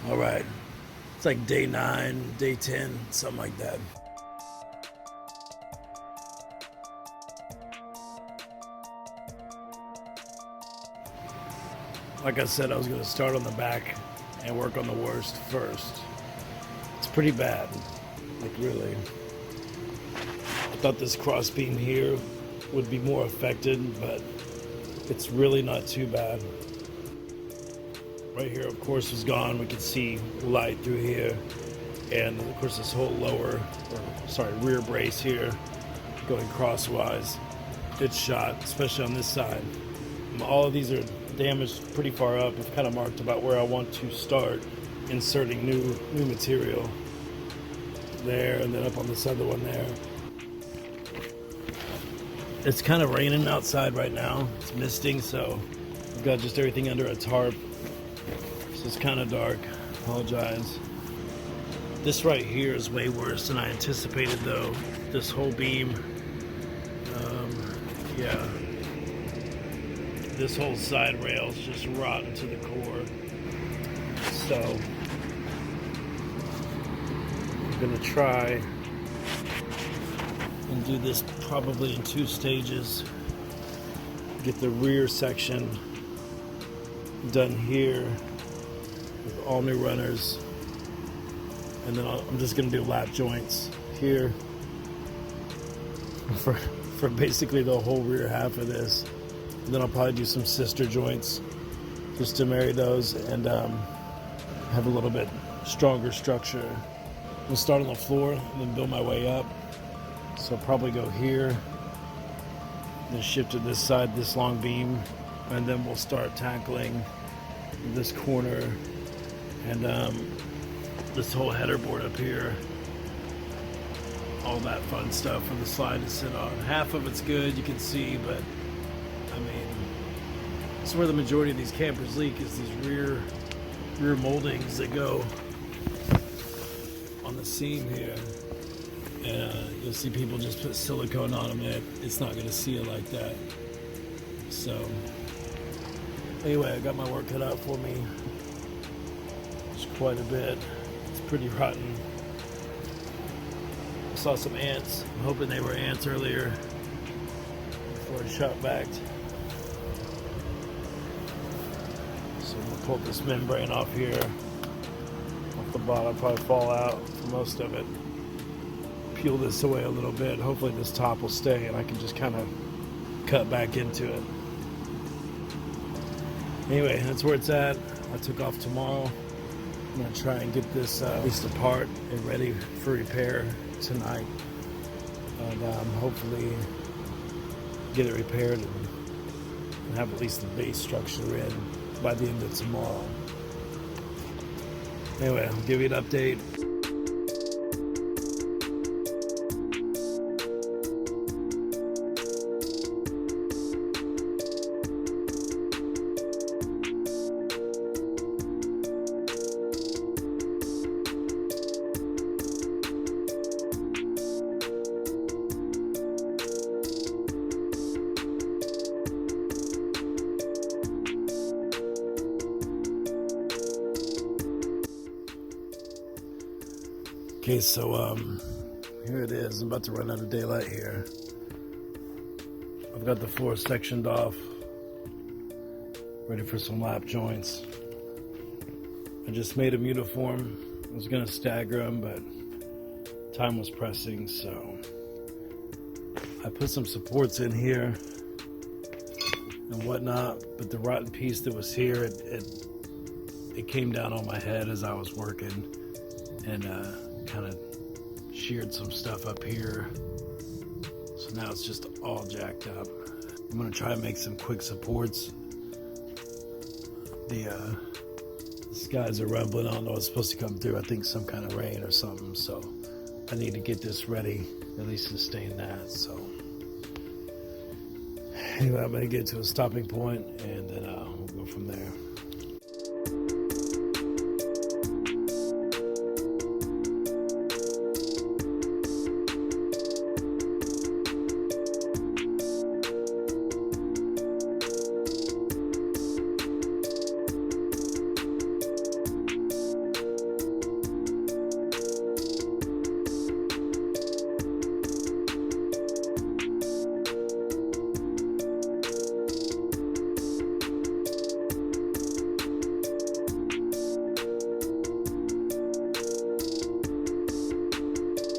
All right, it's like day 9, day 10, something like that. Like I said, I was gonna start on the back and work on the worst first. It's pretty bad, like really. I thought this cross beam here would be more affected, but it's really not too bad. Right here, of course, was gone. We could see light through here. And of course, this whole rear brace here going crosswise. It's shot, especially on this side. All of these are damaged pretty far up. I've kind of marked about where I want to start inserting new material. There, and then up on this other one there. It's kind of raining outside right now. It's misting, so I've got just everything under a tarp. So it's kind of dark. Apologize. This right here is way worse than I anticipated, though. This whole beam. Yeah. This whole side rail is just rotten to the core. So I'm gonna try and do this probably in 2 stages. Get the rear section done here with all new runners, and then I'm just gonna do lap joints here for basically the whole rear half of this. And then I'll probably do some sister joints just to marry those and have a little bit stronger structure. We'll start on the floor and then build my way up. So I'll probably go here, then shift to this side, this long beam, and then we'll start tackling this corner and this whole header board up here. All that fun stuff for the slide to sit on. Half of it's good, you can see, but I mean, it's where the majority of these campers leak, is these rear moldings that go on the seam here. And you'll see people just put silicone on them, and it's not going to seal like that. So anyway, I got my work cut out for me. It's quite a bit. It's pretty rotten. I saw some ants. I'm hoping they were ants earlier before I shot back. So I'm going to pull this membrane off here. Off the bottom, probably fall out for most of it. Peel this away a little bit. Hopefully this top will stay and I can just kind of cut back into it. Anyway, that's where it's at. I took off tomorrow. I'm going to try and get this at least apart and ready for repair tonight. And hopefully get it repaired and have at least the base structure in by the end of tomorrow. Anyway, I'll give you an update. Okay, so here it is. I'm about to run out of daylight here. I've got the floor sectioned off, ready for some lap joints. I just made them uniform. I was gonna stagger them, but time was pressing, so I put some supports in here and whatnot, but the rotten piece that was here, it came down on my head as I was working, and kind of sheared some stuff up here, so now it's just all jacked up. I'm gonna try and make some quick supports. The skies are rumbling. I don't know what's supposed to come through. I think some kind of rain or something, so I need to get this ready, at least sustain that. So anyway, I'm gonna get to a stopping point and then we'll go from there.